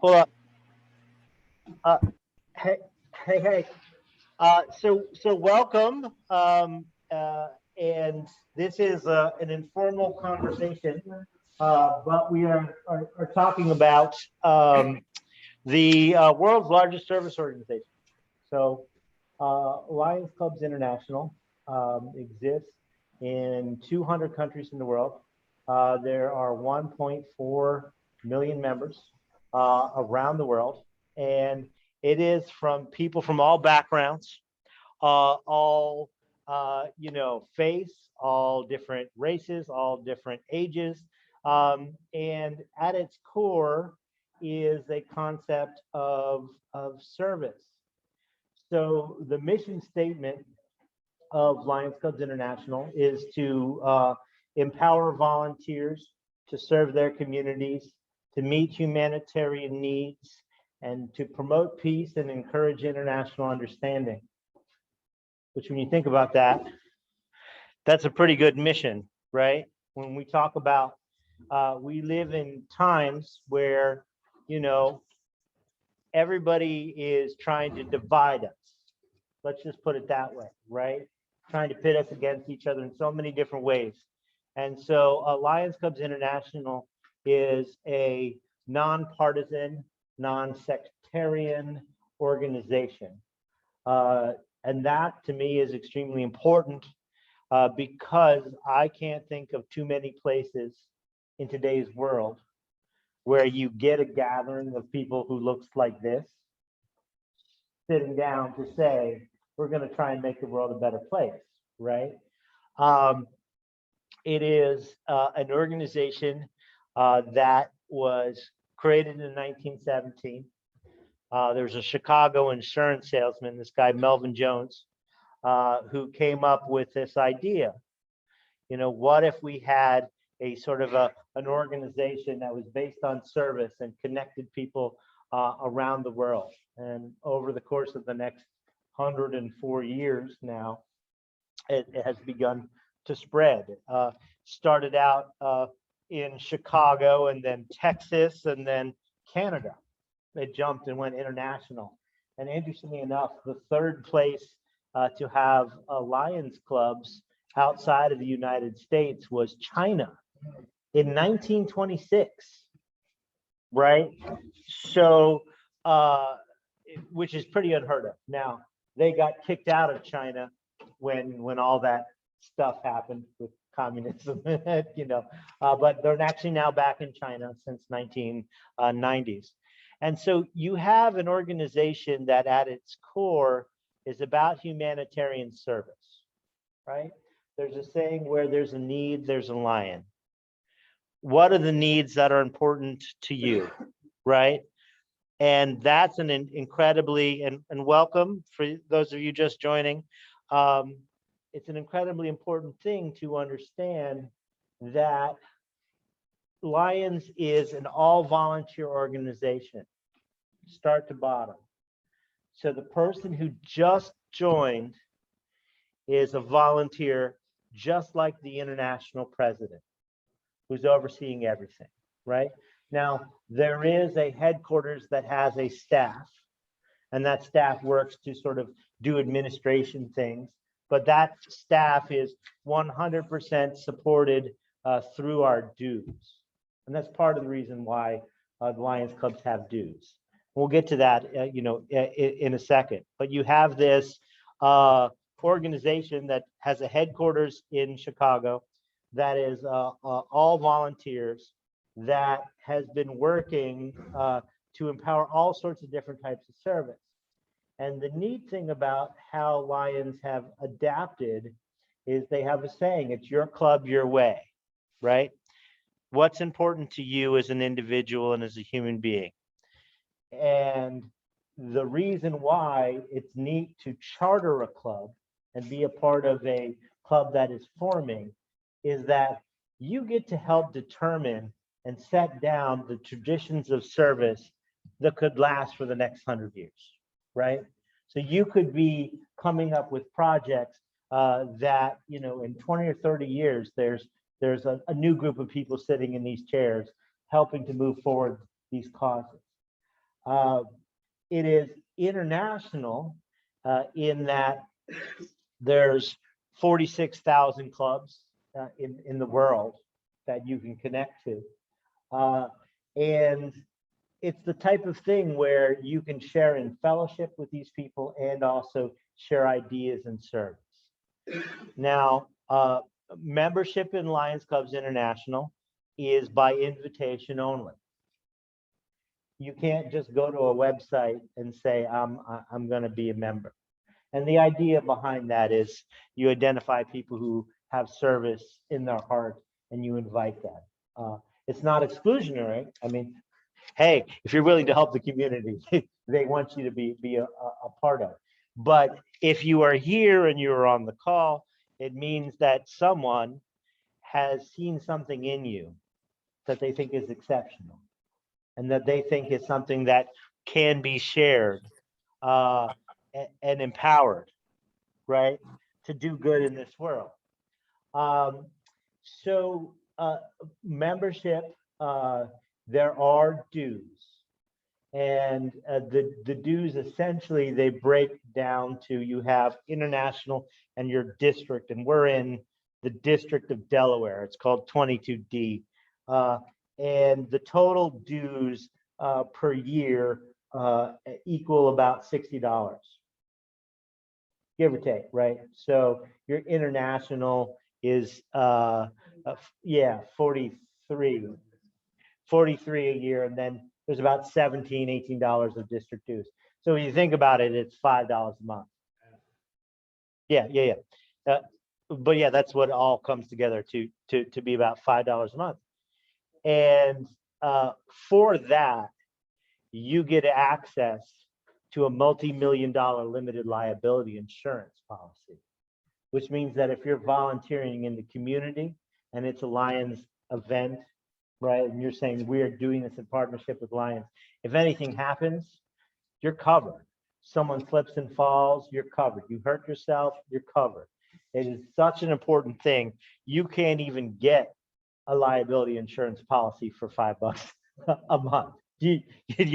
Hold up. Uh, hey, hey. So welcome. And this is an informal conversation, but we are talking about the world's largest service organization. So Lions Clubs International exists in 200 countries in the world. There are 1.4 million members around the world, and it is from people from all backgrounds, all faiths, all different races, all different ages, and at its core is a concept of service. So the mission statement of Lions Clubs International is to empower volunteers to serve their communities, to meet humanitarian needs, and to promote peace and encourage international understanding. Which, when you think about that, that's a pretty good mission, right? When we talk about, we live in times where, everybody is trying to divide us. Let's just put it that way, right? Trying to pit us against each other in so many different ways. And so Lions Clubs International is a nonpartisan, non-sectarian organization. And that, to me, is extremely important because I can't think of too many places in today's world where you get a gathering of people who looks like this, sitting down to say, we're going to try and make the world a better place, right? It is an organization that was created in 1917. There's a Chicago insurance salesman, this guy Melvin Jones, who came up with this idea. What if we had a sort of an organization that was based on service and connected people around the world? And over the course of the next 104 years now, it has begun to spread. Started out in Chicago, and then Texas, and then Canada. It jumped and went international. And interestingly enough, the third place to have Lions clubs outside of the United States was China in 1926, right? So, which is pretty unheard of. Now, they got kicked out of China when all that stuff happened with communism, but they're actually now back in China since 1990s. And so you have an organization that at its core is about humanitarian service, right? There's a saying, where there's a need, there's a lion. What are the needs that are important to you, right? And that's an incredibly, and welcome for those of you just joining. It's an incredibly important thing to understand that Lions is an all-volunteer organization, start to bottom. So the person who just joined is a volunteer, just like the international president, who's overseeing everything, right? Now, there is a headquarters that has a staff, and that staff works to sort of do administration things, but that staff is 100% supported through our dues. And that's part of the reason why the Lions clubs have dues. We'll get to that, in a second. But you have this organization that has a headquarters in Chicago that is all volunteers, that has been working to empower all sorts of different types of service. And the neat thing about how Lions have adapted is they have a saying, it's your club, your way, right? What's important to you as an individual and as a human being. And the reason why it's neat to charter a club and be a part of a club that is forming is that you get to help determine and set down the traditions of service that could last for the next 100 years, right? So you could be coming up with projects that, in 20 or 30 years, there's a new group of people sitting in these chairs helping to move forward these causes. It is international in that there's 46,000 clubs in the world that you can connect to. And it's the type of thing where you can share in fellowship with these people and also share ideas and service. Now, membership in Lions Clubs International is by invitation only. You can't just go to a website and say, I'm going to be a member. And the idea behind that is you identify people who have service in their heart and you invite them. It's not exclusionary. I mean, hey, if you're willing to help the community, they want you to be a part of it. But if you are here and you're on the call, it means that someone has seen something in you that they think is exceptional and that they think is something that can be shared and empowered, right, to do good in this world. So membership, there are dues. And the dues, essentially, they break down to, you have international and your district, and we're in the District of Delaware. It's called 22D. And the total dues per year equal about $60, give or take, right? So your international is, yeah, 43 a year, and then there's about $17, $18 of district dues. So when you think about it, it's $5 a month. Yeah. But yeah, that's what all comes together to be about $5 a month. And for that, you get access to a multi-million-dollar limited liability insurance policy, which means that if you're volunteering in the community and it's a Lions event, right, and you're saying we are doing this in partnership with Lions, if anything happens, you're covered. Someone slips and falls, you're covered. You hurt yourself, you're covered. It is such an important thing. You can't even get a liability insurance policy for $5 a month. You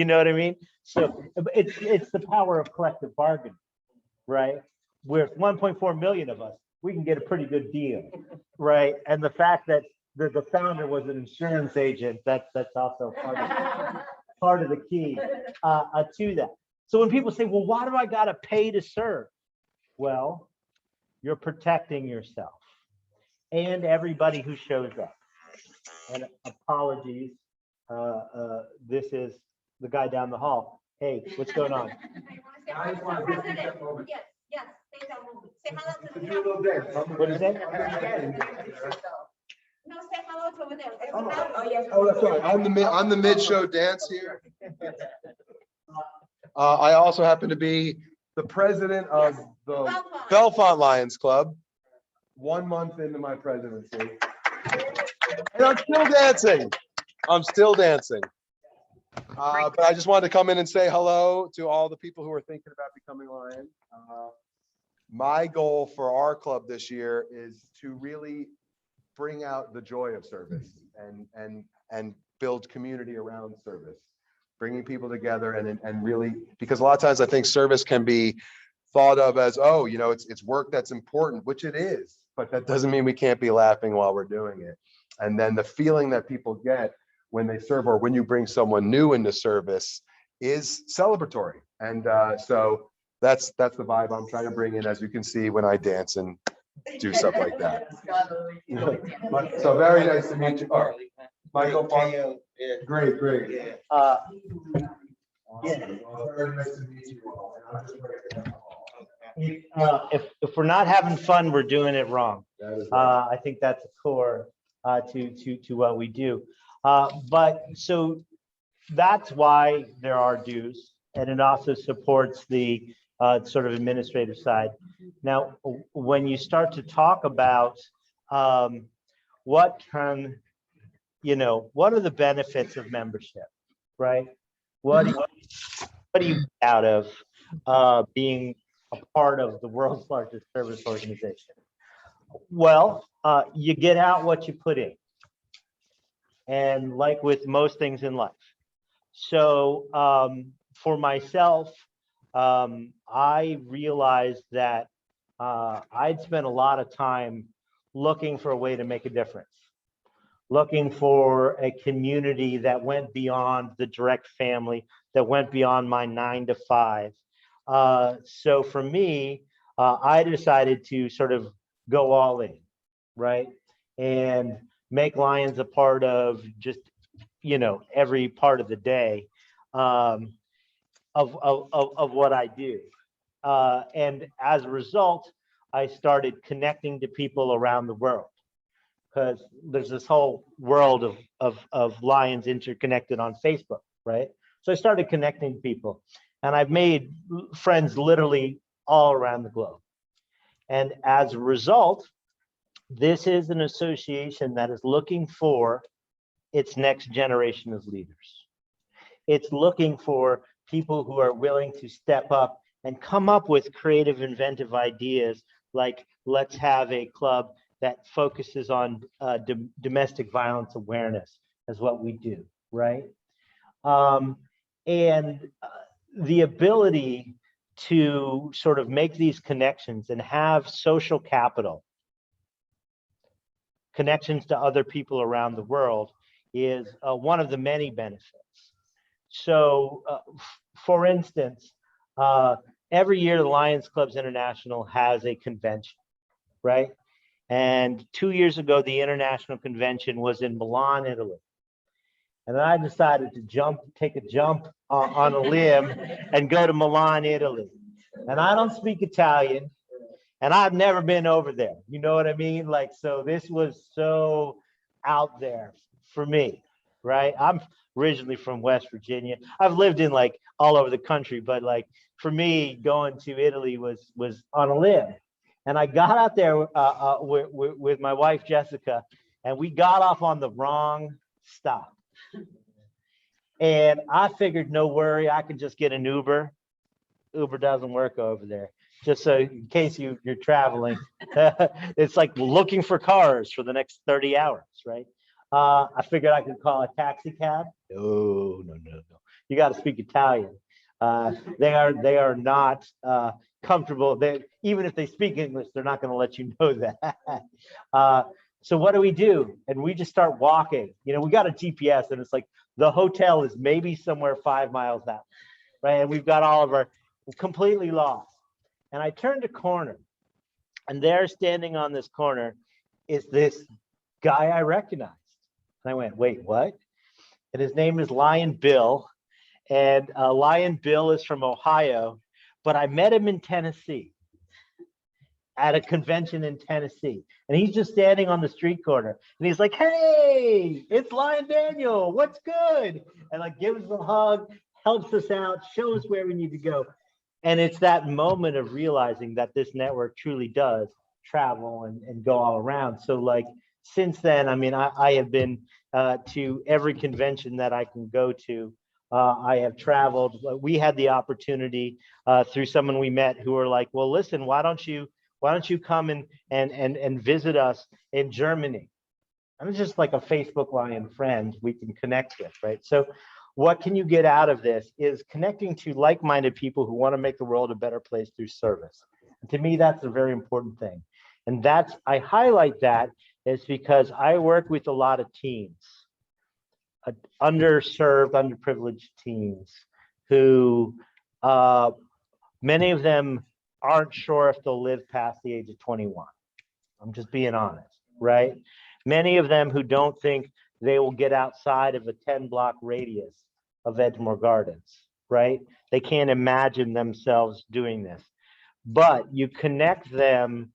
know what I mean? So it's the power of collective bargaining, right? With 1.4 million of us, we can get a pretty good deal, right? And the fact that the founder was an insurance agent, that's also part of the key to that. So when people say, well, why do I got to pay to serve? Well, you're protecting yourself and everybody who shows up. And apologies, this is the guy down the hall. Hey, what's going on? Yes, take a moment. Say hello to the What is that? No, say hello to over there. Oh, that's right. I'm the mid-show dance here. I also happen to be the president of the Bellefonte Lions Club. 1 month into my presidency. And I'm still dancing. But I just wanted to come in and say hello to all the people who are thinking about becoming Lions. My goal for our club this year is to really bring out the joy of service and build community around service, bringing people together and really, because a lot of times I think service can be thought of as, oh, you know, it's work that's important, which it is, but that doesn't mean we can't be laughing while we're doing it. And then the feeling that people get when they serve or when you bring someone new into service is celebratory. And so that's the vibe I'm trying to bring in, as you can see when I dance and do stuff like that. So very nice to meet you. Oh, Michael, great. Yeah. Very nice to meet you all. If we're not having fun, we're doing it wrong. I think that's a core to what we do. But so that's why there are dues, and it also supports the sort of administrative side. Now, when you start to talk about what are the benefits of membership, right? What do you get out of being a part of the world's largest service organization? Well, you get out what you put in. And like with most things in life. So for myself, I realized that I'd spent a lot of time looking for a way to make a difference, looking for a community that went beyond the direct family, that went beyond my 9 to 5. So for me, I decided to sort of go all in, right? And make Lions a part of just, every part of the day of what I do. And as a result, I started connecting to people around the world, because there's this whole world of Lions interconnected on Facebook, right? So I started connecting to people, and I've made friends literally all around the globe. And as a result, this is an association that is looking for its next generation of leaders. It's looking for people who are willing to step up and come up with creative, inventive ideas, like let's have a club that focuses on domestic violence awareness as what we do, right? And the ability to sort of make these connections and have social capital, connections to other people around the world, is one of the many benefits. So, for instance, every year the Lions Clubs International has a convention, right? And 2 years ago, the international convention was in Milan, Italy. And then I decided to take a jump on a limb and go to Milan, Italy. And I don't speak Italian, and I've never been over there. You know what I mean? Like, so this was so out there for me, right? I'm originally from West Virginia. I've lived in like all over the country, but like for me, going to Italy was on a limb. And I got out there with my wife, Jessica, and we got off on the wrong stop. And I figured, no worry, I could just get an Uber. Uber doesn't work over there. Just so in case you're traveling, it's like looking for cars for the next 30 hours, right? I figured I could call a taxi cab. No. You got to speak Italian. They are not comfortable. Even if they speak English, they're not going to let you know that. So what do? And we just start walking. We got a GPS, and it's like the hotel is maybe somewhere 5 miles out, right? And we've got all of our completely lost. And I turned a corner, and there, standing on this corner, is this guy I recognized. And I went, wait, what? And his name is Lion Bill. And Lion Bill is from Ohio, but I met him in Tennessee at a convention in Tennessee. And he's just standing on the street corner, and he's like, hey, it's Lion Daniel, what's good? And like gives us a hug, helps us out, shows us where we need to go. And it's that moment of realizing that this network truly does travel and go all around. So like since then, I mean, I have been to every convention that I can go to. I have traveled. We had the opportunity through someone we met who were like, well, listen, why don't you come and visit us in Germany? And it's just like a Facebook Lion friend we can connect with, right? So what can you get out of this is connecting to like-minded people who want to make the world a better place through service. And to me, that's a very important thing. And I highlight that is because I work with a lot of teens, underserved, underprivileged teens who many of them aren't sure if they'll live past the age of 21. I'm just being honest, right? Many of them who don't think they will get outside of a 10-block radius of Edgemore Gardens, right? They can't imagine themselves doing this. But you connect them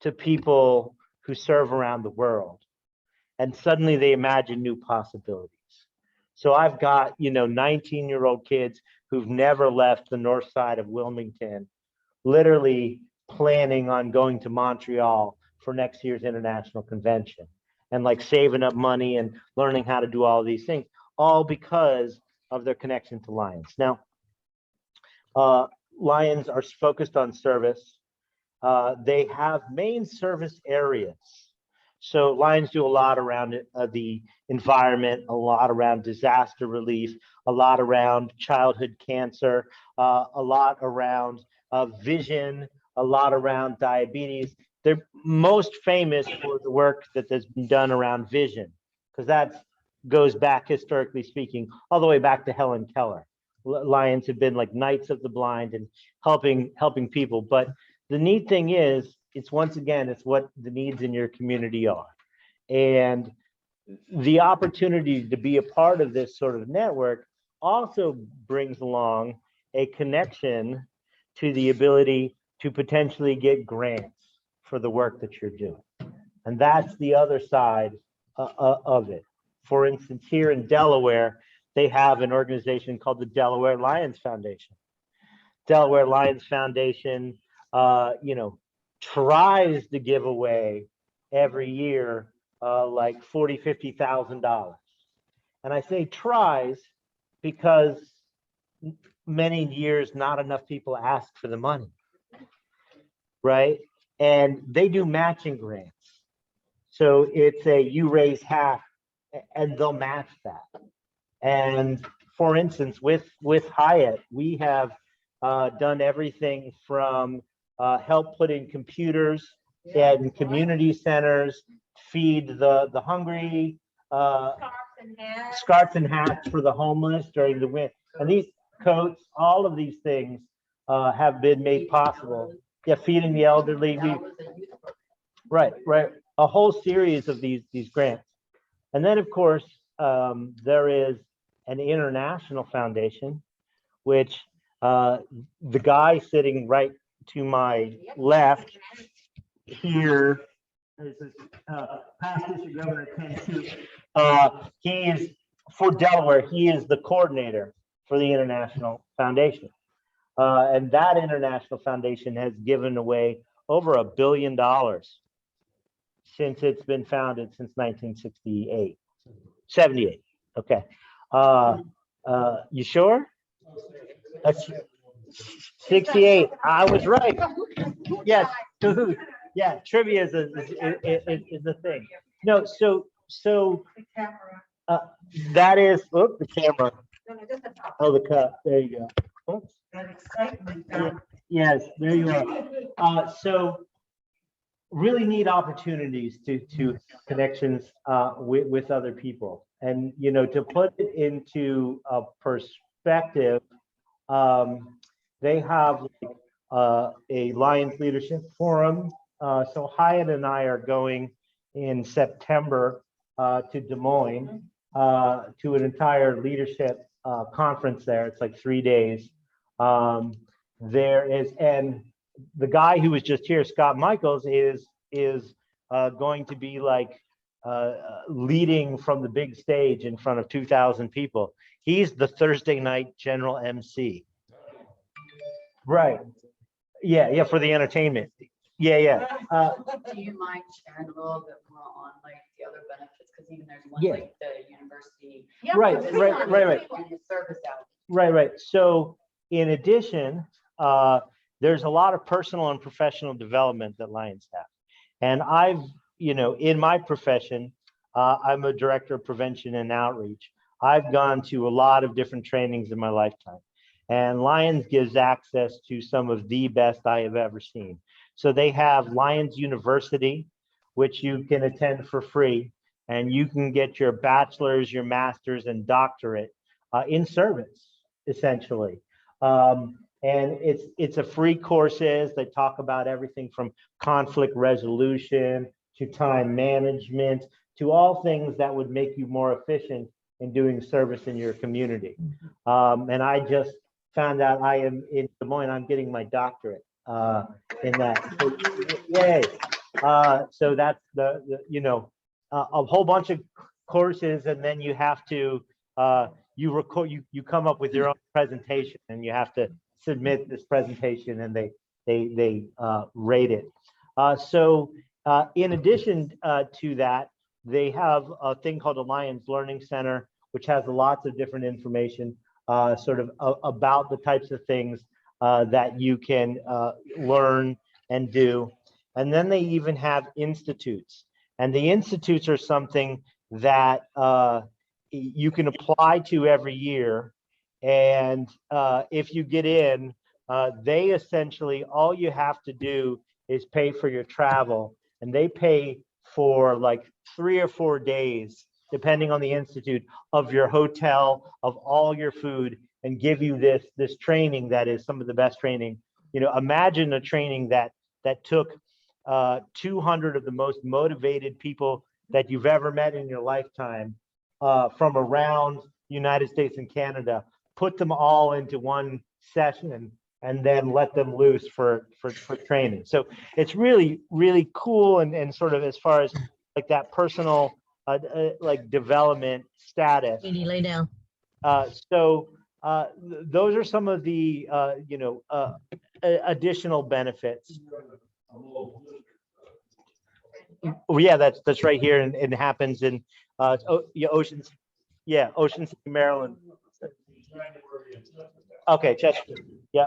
to people who serve around the world, and suddenly they imagine new possibilities. So I've got, 19-year-old kids who've never left the north side of Wilmington, literally planning on going to Montreal for next year's international convention, and like saving up money and learning how to do all these things, all because of their connection to Lions. Now, Lions are focused on service. They have main service areas. So Lions do a lot around the environment, a lot around disaster relief, a lot around childhood cancer, a lot around vision, a lot around diabetes. They're most famous for the work that has been done around vision, because that goes back, historically speaking, all the way back to Helen Keller. Lions have been like knights of the blind and helping people. But the neat thing is, it's once again, it's what the needs in your community are. And the opportunity to be a part of this sort of network also brings along a connection to the ability to potentially get grants for the work that you're doing. And that's the other side of it. For instance, here in Delaware, they have an organization called the Delaware Lions Foundation. Delaware Lions Foundation, tries to give away every year like $40,000, $50,000. And I say tries because many years not enough people ask for the money, right? And they do matching grants. So it's you raise half and they'll match that. And for instance, with Hyatt, we have done everything from help put in computers in community centers, feed the hungry, scarves and hats for the homeless during the winter. And these coats, all of these things have been made possible. Yeah, feeding the elderly. Right. A whole series of these grants. And then, of course, there is an international foundation, which the guy sitting right to my left here is past district governor Ken Shute. He is for Delaware. He is the coordinator for the International Foundation, and that International Foundation has given away over $1 billion since it's been founded since 1968, 78. Okay, you sure? 68. I was right. Yes. Yeah, trivia is a thing. No, so that is the camera. Oh, the cup. There you go. Oops. Yes, there you are. So really neat opportunities to connections with other people, and to put it into a perspective, they have a Lions Leadership Forum. So Hyatt and I are going in September to Des Moines to an entire leadership conference there. It's like 3 days. There is, and the guy who was just here, Scott Michaels, is going to be like leading from the big stage in front of 2,000 people. He's the Thursday night general MC. Right. Yeah, for the entertainment. Yeah. Do you mind sharing a little bit more on like the other benefits? Because even there's one like the university. Yeah, Right. And the service out. Right. So in addition, there's a lot of personal and professional development that Lions have. And I've, in my profession, I'm a director of prevention and outreach. I've gone to a lot of different trainings in my lifetime. And Lions gives access to some of the best I have ever seen. So they have Lions University, which you can attend for free, and you can get your bachelor's, your master's, and doctorate in service, essentially. And it's a free courses. They talk about everything from conflict resolution to time management to all things that would make you more efficient in doing service in your community. And I just found out I am in Des Moines. I'm getting my doctorate in that. So, yay! So that's a whole bunch of courses, and then you have to you record. You come up with your own presentation, and you have to submit this presentation, and they rate it. So in addition to that, they have a thing called a Lions Learning Center, which has lots of different information sort of about the types of things that you can learn and do. And then they even have institutes. And the institutes are something that you can apply to every year And if you get in, they essentially, all you have to do is pay for your travel, and they pay for like 3 or 4 days, depending on the institute, of your hotel, of all your food, and give you this training that is some of the best training. You know, imagine a training that took 200 of the most motivated people that you've ever met in your lifetime from around the United States and Canada, put them all into one session, and then let them loose for training. So it's really, really cool, and sort of as far as like that personal like development status. Edie, lay down. Those are some of the you know, additional benefits. Well, yeah, that's right here, and it happens in yeah, Ocean City, Maryland. Okay, Chester. Yeah.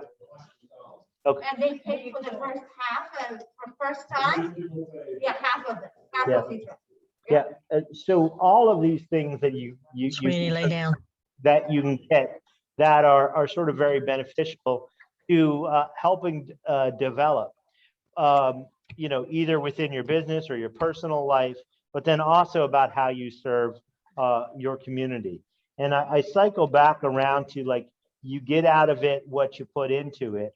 Okay. And they pay for the first half and for first time? Yeah, half of it, half Yeah. of it. Yeah. So all of these things that you Sweetie, lay down. that you can get that are sort of very beneficial to helping develop, you know, either within your business or your personal life, but then also about how you serve your community. And I cycle back around to, like, you get out of it what you put into it,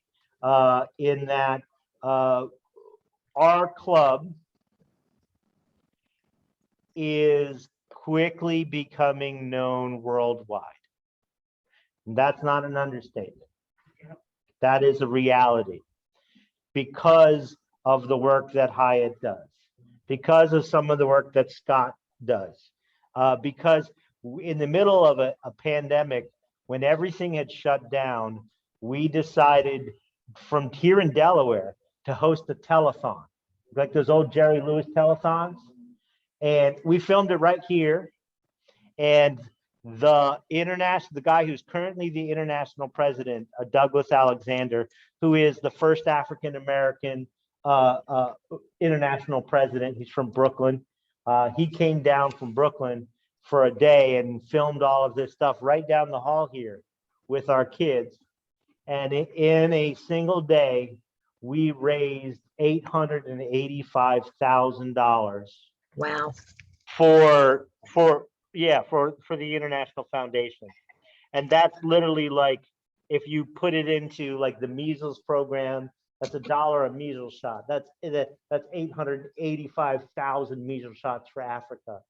in that our club is quickly becoming known worldwide. That's not an understatement. That is a reality, because of the work that Hyatt does, because of some of the work that Scott does, because in the middle of a pandemic, when everything had shut down, we decided from here in Delaware to host a telethon, like those old Jerry Lewis telethons. And we filmed it right here. And the guy who's currently the international president, Douglas Alexander, who is the first African-American international president. He's from Brooklyn. He came down from Brooklyn for a day and filmed all of this stuff right down the hall here with our kids. And in a single day, we raised $885,000. Wow. For the International Foundation. And that's literally, like, if you put it into like the measles program, that's $1 a measles shot. That's 885,000 measles shots for Africa.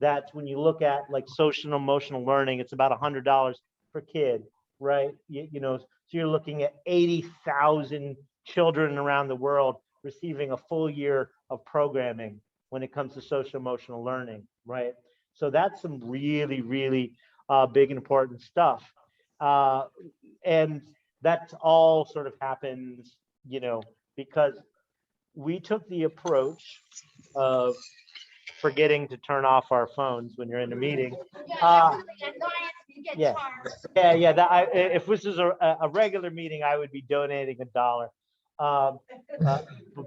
That's when you look at like social and emotional learning, it's about $100 per kid, right? You know, so you're looking at 80,000 children around the world receiving a full year of programming when it comes to social emotional learning, right? So that's some really, really big and important stuff. And that's all sort of happens, you know, because we took the approach of forgetting to turn off our phones when you're in a meeting. Yeah. If this is a regular meeting, I would be donating $1.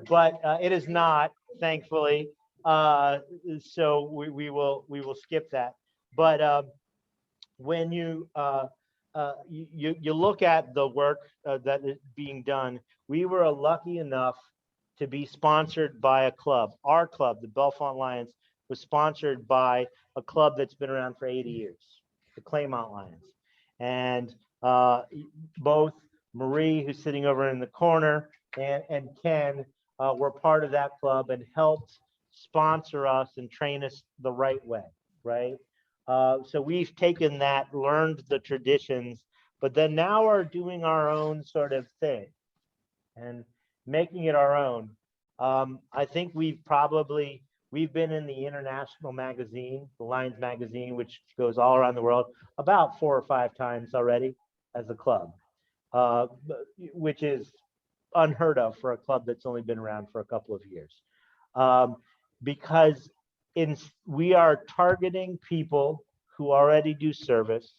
But it is not, thankfully. So we will skip that. But when you look at the work that is being done, we were lucky enough to be sponsored by a club. Our club, the Bellefonte Lions, was sponsored by a club that's been around for 80 years, the Claymont Lions. And both Marie, who's sitting over in the corner, and Ken were part of that club and helped sponsor us and train us the right way, right? So we've taken that, learned the traditions, but then now are doing our own sort of thing and making it our own. I think we've been in the international magazine, the Lions magazine, which goes all around the world, about 4 or 5 times already as a club, which is unheard of for a club that's only been around for a couple of years. Because we are targeting people who already do service,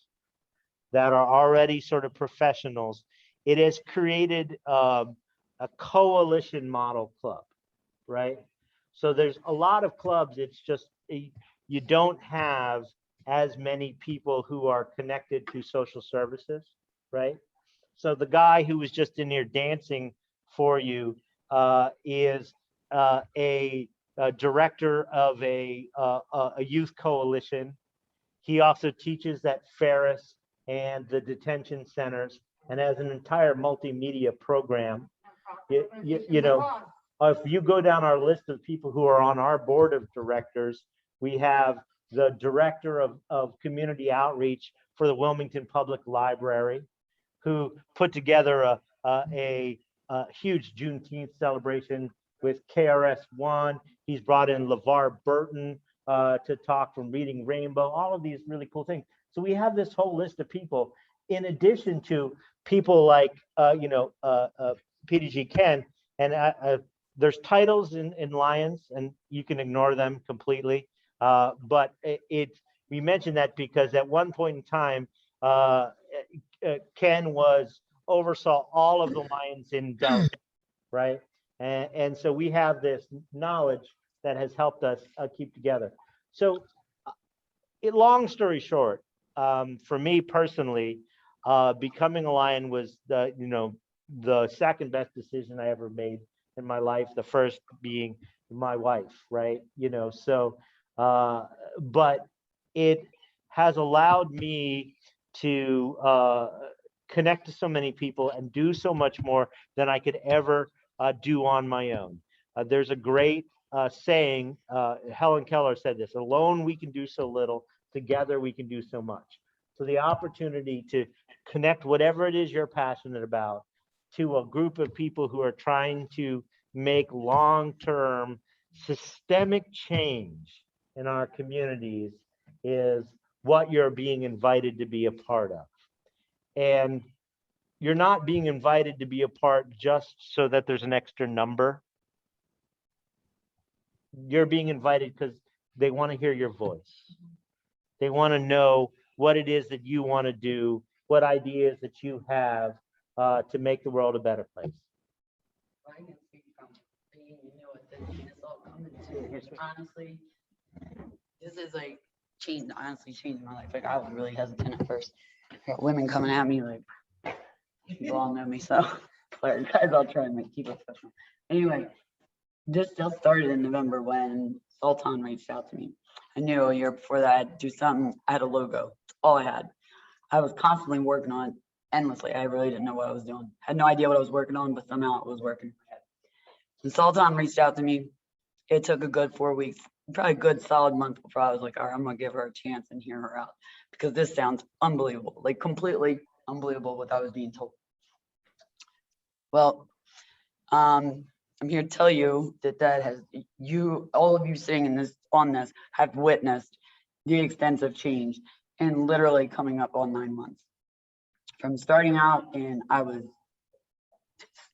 that are already sort of professionals. It has created a coalition model club, right? So there's a lot of clubs, it's just you don't have as many people who are connected to social services, right? So the guy who was just in here dancing for you is a director of a youth coalition. He also teaches at Ferris and the detention centers and has an entire multimedia program. You know, if you go down our list of people who are on our board of directors, we have the director of community outreach for the Wilmington Public Library, who put together a huge Juneteenth celebration with KRS-One. He's brought in LeVar Burton to talk from Reading Rainbow, all of these really cool things. So we have this whole list of people, in addition to people like, PDG Ken, and there's titles in Lions, and you can ignore them completely. But we mentioned that because at one point in time, Ken oversaw all of the Lions in Delta, right? And so we have this knowledge that has helped us keep together. So long story short, for me personally, becoming a Lion was the second best decision I ever made in my life, the first being my wife, right? But it has allowed me to connect to so many people and do so much more than I could ever do on my own. There's a great saying, Helen Keller said this: alone we can do so little, together we can do so much. So the opportunity to connect whatever it is you're passionate about to a group of people who are trying to make long-term systemic change in our communities is what you're being invited to be a part of. And you're not being invited to be a part just so that there's an extra number. You're being invited because they want to hear your voice. They want to know what it is that you want to do, what ideas that you have to make the world a better place. I can speak from being new at this, and it's all coming to, honestly, this is like honestly changed my life. Like, I was really hesitant at first. I got women coming at me like, you all know me, so sorry guys, I'll try and keep it professional. Anyway, this just started in November when Sultan reached out to me. I knew a year before that I had to do something. I had a logo. That's all I had. I was constantly working on it endlessly. I really didn't know what I was doing. I had no idea what I was working on, but somehow it was working in my head. When Sultan reached out to me, it took a good 4 weeks, probably a good solid month before I was like, all right, I'm gonna give her a chance and hear her out, because this sounds unbelievable, like completely unbelievable what I was being told. Well, I'm here to tell you that all of you sitting on this have witnessed the extensive change in literally coming up on 9 months. From starting out, and I was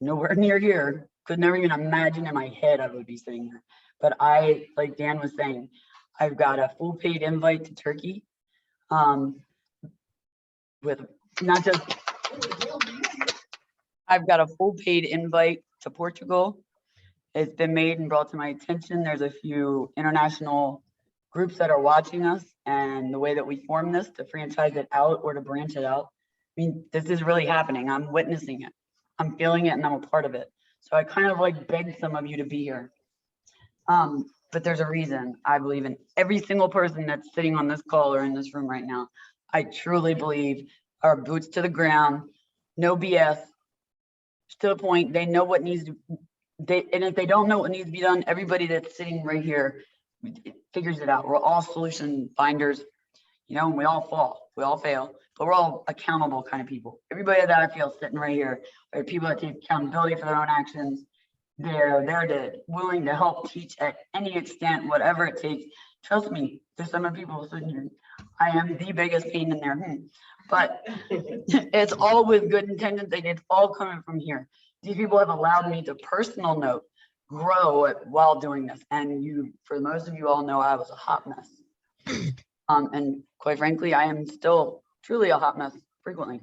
nowhere near here, could never even imagine in my head I would be sitting here. But like Dan was saying, I've got a full paid invite to Turkey, with not just, I've got a full paid invite to Portugal. It's been made and brought to my attention. There's a few international groups that are watching us, and the way that we form this to franchise it out or to branch it out. I mean, this is really happening. I'm witnessing it. I'm feeling it, and I'm a part of it. So I kind of like begged some of you to be here. But there's a reason. I believe in every single person that's sitting on this call or in this room right now. I truly believe our boots to the ground, no BS, to the point. They know what needs to, and if they don't know what needs to be done, everybody that's sitting right here figures it out. We're all solution finders, we all fall, we all fail, but we're all accountable kind of people. Everybody that I feel sitting right here are people that take accountability for their own actions. They're willing to help teach at any extent, whatever it takes. Trust me, there's some of people sitting here. I am the biggest pain in their head, but it's all with good intentions, and it's all coming from here. These people have allowed me to, personal note, grow while doing this. And for most of you all know, I was a hot mess. And quite frankly, I am still truly a hot mess frequently.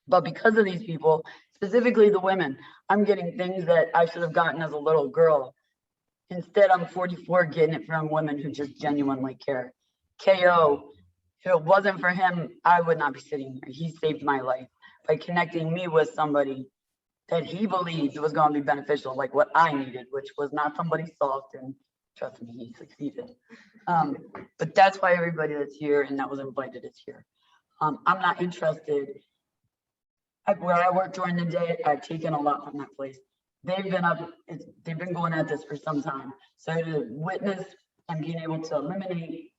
But because of these people, specifically the women, I'm getting things that I should have gotten as a little girl. Instead, I'm 44 getting it from women who just genuinely care. KO If it wasn't for him, I would not be sitting here. He saved my life by connecting me with somebody that he believed was going to be beneficial, like what I needed, which was not somebody soft, and trust me, he succeeded. But that's why everybody that's here and that was invited is here. I'm not interested. Where I work during the day, I've taken a lot from that place. They've been going at this for some time. So to witness and being able to eliminate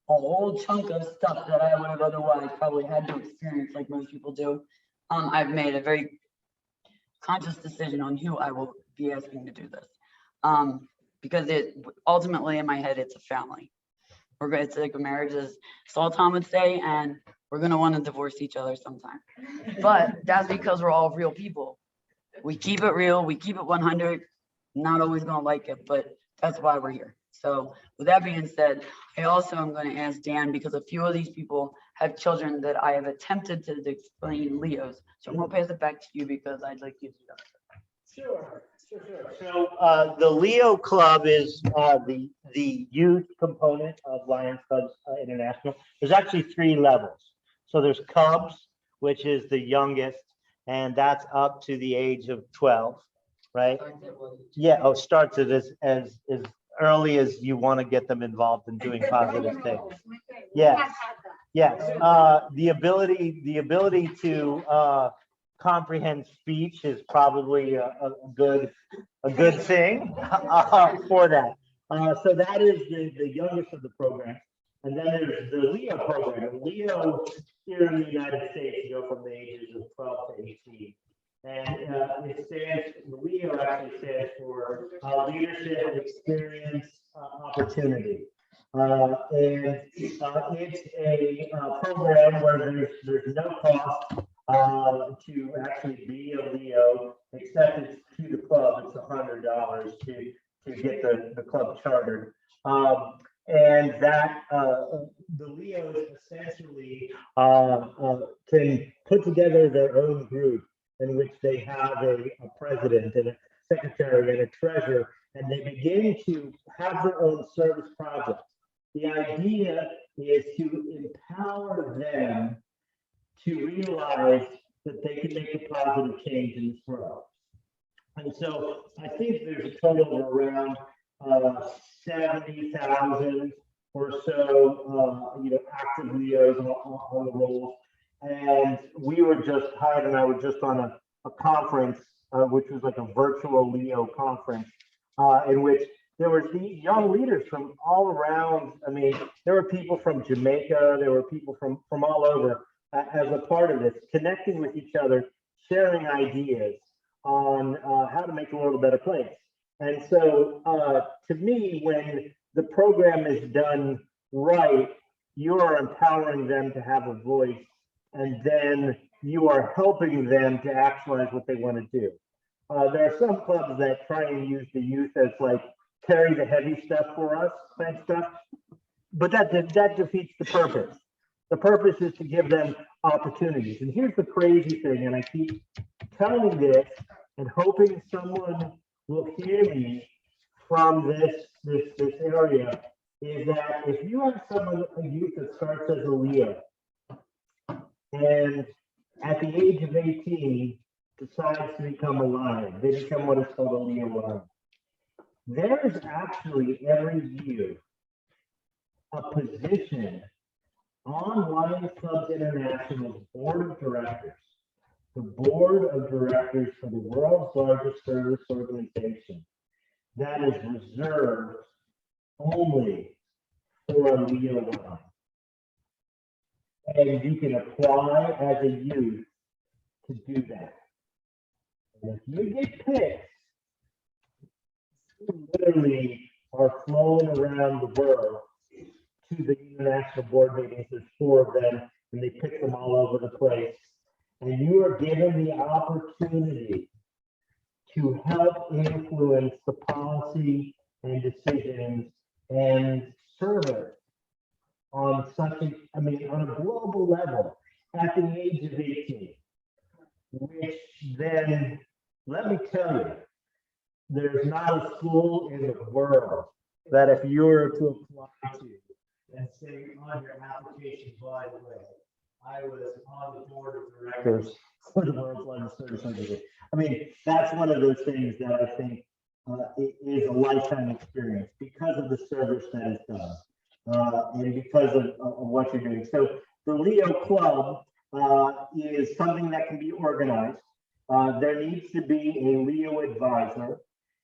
a whole chunk of stuff that I would have otherwise probably had to experience like most people do, I've made a very conscious decision on who I will be asking to do this. Because it ultimately in my head, it's a family. It's like a marriage, as Sultan would say, and we're gonna want to divorce each other sometime. But that's because we're all real people. We keep it real, we keep it 100. Not always gonna like it, but that's why we're here. So with that being said, I also am going to ask Dan, because a few of these people have children that I have attempted to explain Leos. So I'm gonna pass it back to you because I'd like you to do that. Sure. So the Leo Club is the youth component of Lions Clubs International. There's actually 3 levels. So there's Cubs, which is the youngest, and that's up to the age of 12, right? Yeah. Oh, starts it as early as you want to get them involved in doing positive things. Yes. Yes. The ability to comprehend speech is probably a good thing for that. So that is the youngest of the program. And then there's the Leo program. And Leo here in the United States, you go from the ages of 12 to 18. And Leo actually stands for leadership, experience, opportunity. And it's a program where there's no cost to actually be a Leo, except it's to the club. It's $100 to get the club chartered. And that the Leos essentially can put together their own group in which they have a president and a secretary and a treasurer, and they begin to have their own service projects. The idea is to empower them to realize that they can make a positive change in this world. And so I think there's a total of around 70,000 or so, active Leos on the rolls. And Hyatt and I were just on a conference, which was like a virtual Leo conference, in which there were these young leaders from all around. I mean, there were people from Jamaica, there were people from all over as a part of this, connecting with each other, sharing ideas on how to make the world a better place. And so to me, when the program is done right, you are empowering them to have a voice, and then you are helping them to actualize what they want to do. There are some clubs that try and use the youth as like carry the heavy stuff for us, kind of stuff, but that defeats the purpose. The purpose is to give them opportunities. And here's the crazy thing, and I keep telling this and hoping someone will hear me from this area, is that if you have a youth that starts as a Leo and at the age of 18 decides to become a Lion, they become what is called a Leo Lion. There's actually every year a position on Lions Clubs International's board of directors, the board of directors for the world's largest service organization, that is reserved only for a Leo Lion. And you can apply as a youth to do that. And if you get picked, you literally are flown around the world to the international board meetings. There's 4 of them, and they pick them all over the place. And you are given the opportunity to help influence the policy and decisions and service on on a global level at the age of 18, which then, let me tell you, there's not a school in the world that if you were to apply to and say on your application, by the way, I was on the board of directors for the World's Largest Service Center. I mean, that's one of those things that I think is a lifetime experience because of the service that is done and because of what you're doing. So the Leo Club is something that can be organized. There needs to be a Leo advisor,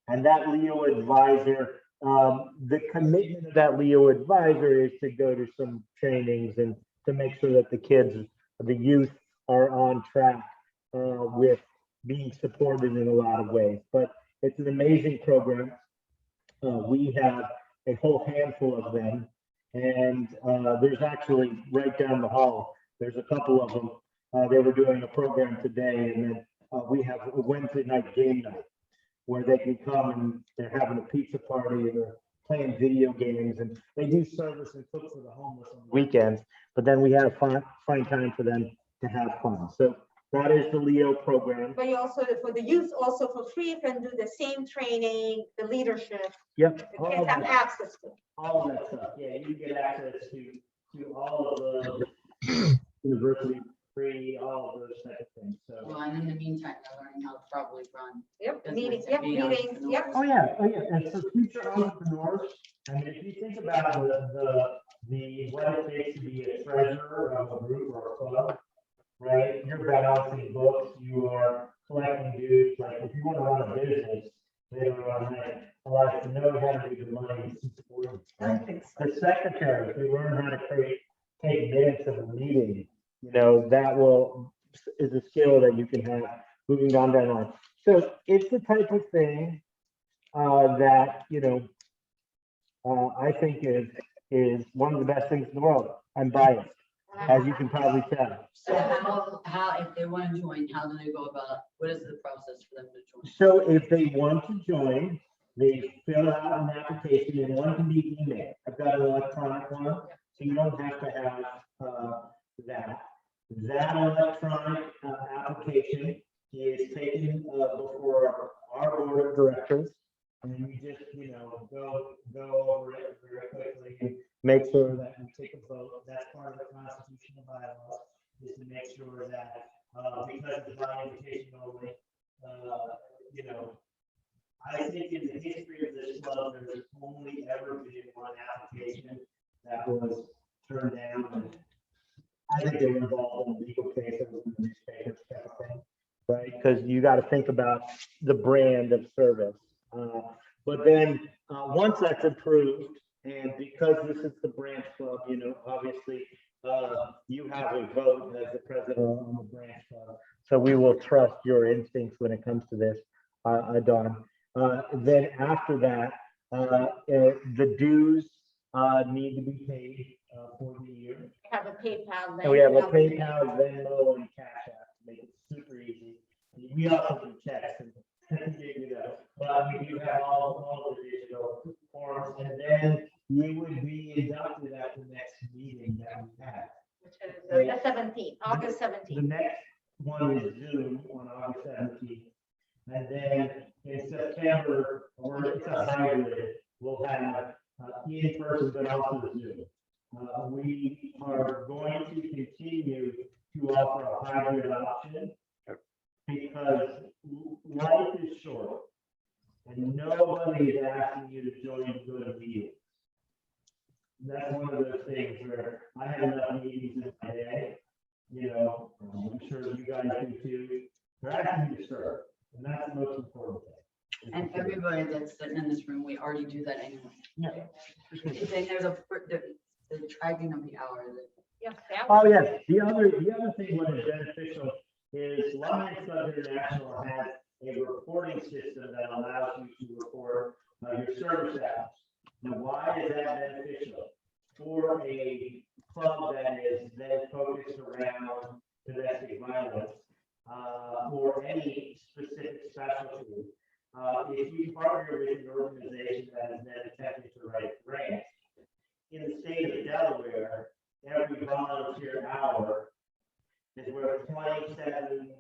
and that Leo advisor, the commitment of that Leo advisor is to go to some trainings and to make sure that the kids, the youth, are on track with being supported in a lot of ways. But it's an amazing program. We have a whole handful of them, and there's actually right down the hall, there's a couple of them. They were doing a program today, and then we have a Wednesday night game night where they can come and they're having a pizza party, they're playing video games, and they do service and cook for the homeless on the weekends. But then we have find time for them to have fun. So that is the Leo program. But you also, for the youth, also for free, you can do the same training, the leadership, Yep. the kids have access to. All of that stuff. Yeah, you get access to all of the university free, all of those type of things. So. Well, and in the meantime, they're learning how to properly run. Yep, business meetings, and be meetings, entrepreneurs. yep. Oh yeah, oh yeah. And for future entrepreneurs, I mean, if you think about the what it takes to be a treasurer of a group or a club, right? You're balancing books, you are collecting dues. Like if you want to run a business, later on, a lot to know how to do the money and support. I think so. The secretary, if they learn how to take minutes of a meeting, you know, is a skill that you can have moving on down the line. So it's the type of thing that, you know, I think is one of the best things in the world. I'm biased, as you can probably tell. So how, if they want to join, how do they go about, what is the process for them to join? So if they want to join, they fill out an application, and one can be emailed. I've got an electronic one, so you don't have to have that. That electronic application is taken before our board of directors, and you just, you know, go over it very quickly and make sure that we take a vote. That's part of the constitutional bylaws, is to make sure that because it's by invitation only, you know, I think in the history of this club, there's only ever been one application that was turned down. And I think they were involved in a legal case that was in the newspapers, type of thing, right? Because you got to think about the brand of service. But then once that's approved, and because this is the branch club, you know, obviously you have a vote as the president on the branch club. So we will trust your instincts when it comes to this, Don. Then after that, the dues need to be paid for the year. Have a PayPal. And we have a link. PayPal, Venmo, and Cash App to make it super easy. We also do checks and you know, but we do have all the digital forms, and then you would be inducted at the next meeting that we have. Which is the 17th, August The 17th. next one is Zoom on August 17th. And then in September, or it's a hybrid, we'll have in person, but also Zoom. We are going to continue to offer a hybrid option because life is short and nobody is asking you to join to go to meetings. That's one of those things where I have enough meetings in my day, you know, I'm sure you guys do too. They're asking you to serve, and that's the most important thing. And everybody that's sitting in this room, we already do that anyway. Yeah. Then there's the tracking of the hour. Yeah, that Oh, yes. The other thing what is beneficial is Lions Club International has a reporting system that allows you to report your service hours. Now, why is that beneficial? For a club that is then focused around domestic violence or any specific specialty, if you partner with an organization that is then attempting to write grants, in the state of Delaware, every volunteer hour is worth $27.83.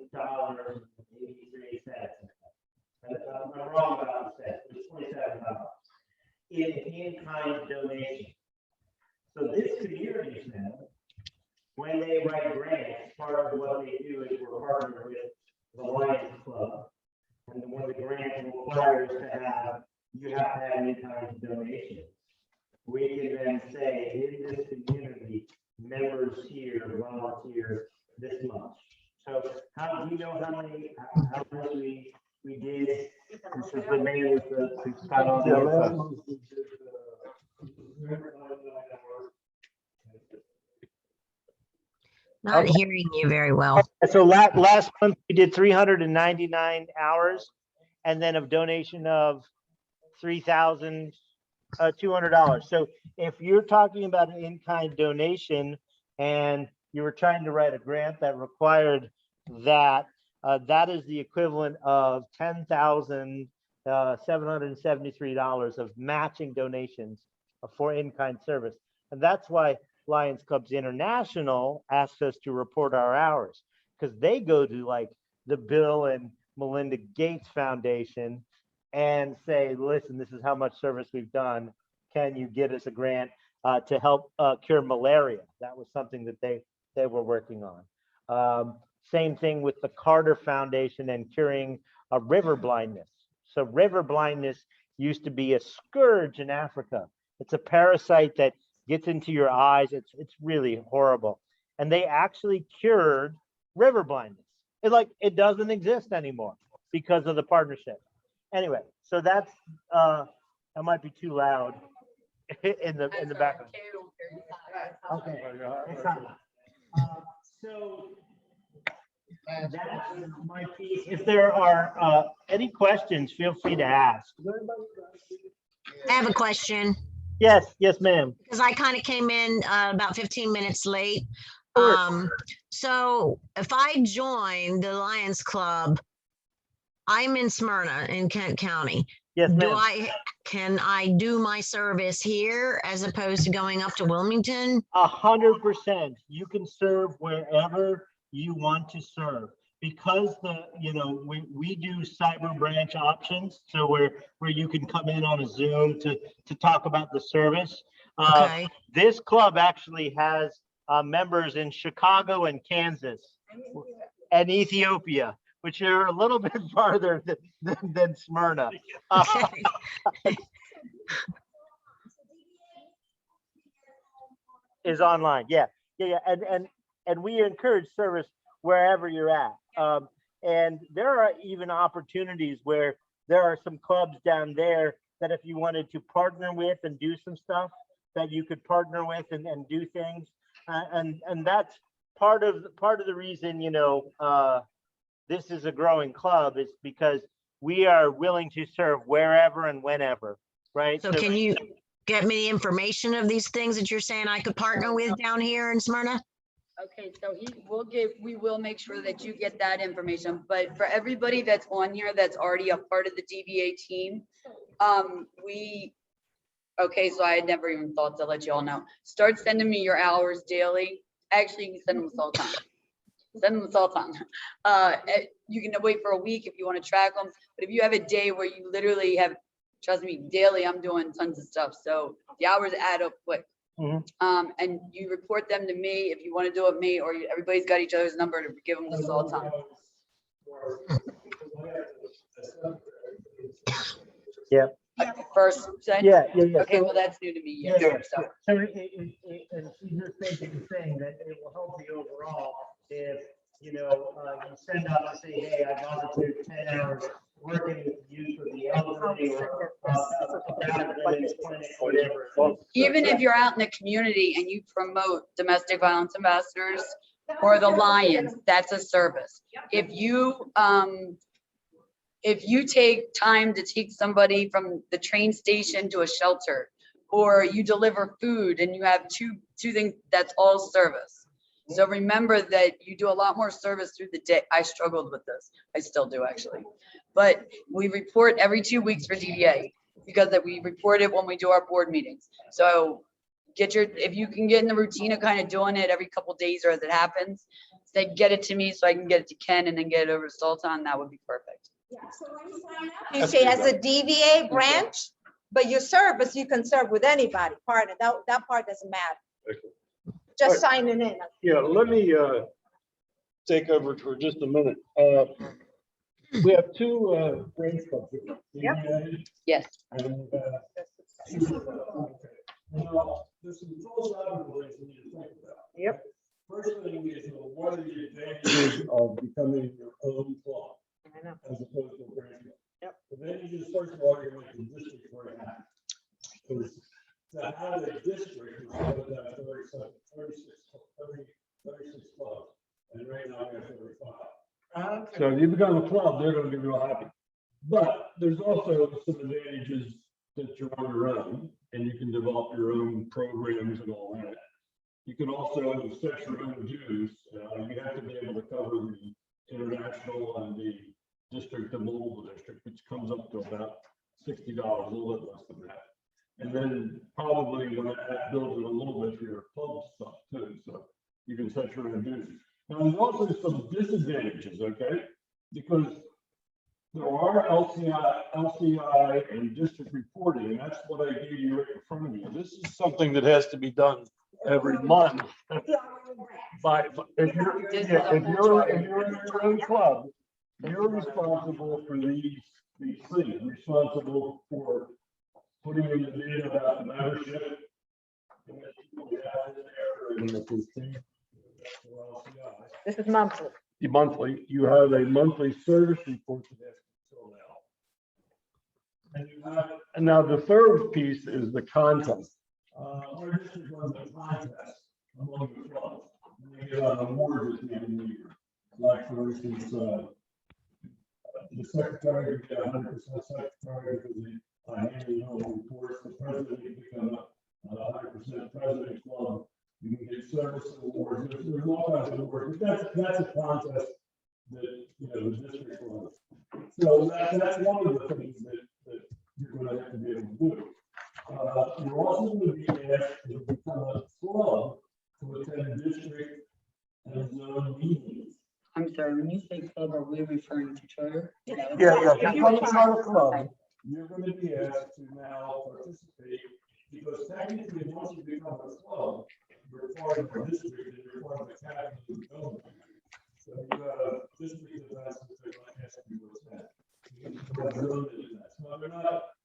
I'm wrong about the stats, it's $27 in in-kind donation. So this partner with the Lions Club. And one of the grants requires you have to have in-kind donations. We can then say, in this community, members here volunteer this much. So how do you know how much we did? Since the mayor was the Scott on the Not Okay. hearing you very well. So last month we did 399 hours and then a donation of $3,200. So if you're talking about an in-kind donation and you were trying to write a grant that required that, that is the equivalent of $10,773 of matching donations for in-kind service. And that's why Lions Clubs International asks us to report our hours, because they go to like the Bill and Melinda Gates Foundation and say, listen, this is how much service we've done. Can you get us a grant to help cure malaria? That was something that they were working on. Same thing with the Carter Foundation and curing river blindness. So river blindness used to be a scourge in Africa. It's a parasite that gets into your eyes. It's really horrible. And they actually cured river blindness. It doesn't exist anymore because of the partnership. Anyway, so that's that might be too loud in the background. Okay. So that's my piece. If there are any questions, feel free to ask. I have a question Yes, ma'am. because I kind of came in about 15 minutes late. Sure. So if I join the Lions Club, I'm in Smyrna in Kent County. Yes, ma'am. Can I do my service here as opposed to going up to Wilmington? 100%. You can serve wherever you want to serve, because we do cyber branch options. So where you can come in on a Zoom to talk about the service. Okay. This club actually has members in Chicago and Kansas and Ethiopia, which are a little bit farther than Smyrna. Is online. Yeah. And we encourage service wherever you're at. And there are even opportunities where there are some clubs down there that if you wanted to partner with and do some stuff, that you could partner with and do things. And that's part of the reason, this is a growing club, is because we are willing to serve wherever and whenever, right? So can you get me the information of these things that you're saying I could partner with down here in Smyrna? Okay, so we will make sure that you get that information, but for everybody that's on here, that's already a part of the DVA team, okay, so I had never even thought to let you all know. Start sending me your hours daily. Actually, you can send them all the time. Send them all the time. You can wait for a week if you want to track them, but if you have a day where you literally have, trust me, daily, I'm doing tons of stuff, so the hours add up quick. Mhm. And you report them to me if you want to do it with me, or everybody's got each other's number to give them this all the time. Yeah. First, said? Yeah. Okay, well, that's new to me. Yeah. Yeah. So, So and she's just saying that it will help the overall if, you send out and say, hey, I volunteered 10 hours working with youth or the elderly or women's clinic, whatever. even if you're out in the community and you promote domestic violence ambassadors or the Lions, that's a service. If you take time to take somebody from the train station to a shelter, or you deliver food and you have two things, that's all service. So remember that you do a lot more service through the day. I struggled with this. I still do, actually. But we report every 2 weeks for DVA, because we report it when we do our board meetings. So if you can get in the routine of kind of doing it every couple of days or as it happens, say get it to me so I can get it to Ken and then get it over to Sultan. That would be perfect. Yeah, so when you sign up, you say as a DVA branch, but your service, you can serve with anybody, partner, that part doesn't matter. Okay. Just signing in. Yeah, let me take over for just a minute. We have two branch clubs here. DVA Yes. And now, there's some philosophical things we need to think about. Yep. First thing is, what are the advantages of becoming your own club I know. as opposed to a branch club? Yep. But then you just, first of all, you're making the district very happy. Because to have a district, is going to have 36 clubs, and right now we have 35. So if you become a club, they're gonna be real happy. But there's also some advantages that you're on your own, and you can develop your own programs and all that. You can also set your own dues. You have to be able to cover the international and the district and mobile district, which comes up to about $60, a little bit less than that. And then probably when that builds it a little bit for your club stuff too, so you can set your own dues. Now, there's also some disadvantages, okay? Because there are LCI and district reporting, and that's what I gave you right in front of you. This is something that has to be done every month. If you're in your own club, you're responsible for these things. You're responsible for putting in the data about the membership. This is monthly. Monthly, you have a monthly service report that has to fill out. And now the third piece is the contest. Our district runs a contest among the clubs. And they get an award at the end of the year. Like for instance, the secretary would get 100% secretary because the annual reports, the president can become a 100% president club. You can get service awards. There's all kinds of awards. But that's a contest that the district runs. So that's one of the things that you're going to have to be able to do. You're also going to be asked to become a club to attend district and zone meetings. I'm sorry, when you say club, are we referring to charter? Yeah. Become a charter club. You're going to be asked to now participate because technically, once you become a club, you're part of the district and you're part of the cabinet of the building. So you have district events that they're going to ask you to attend. You have zone events. No, they're not,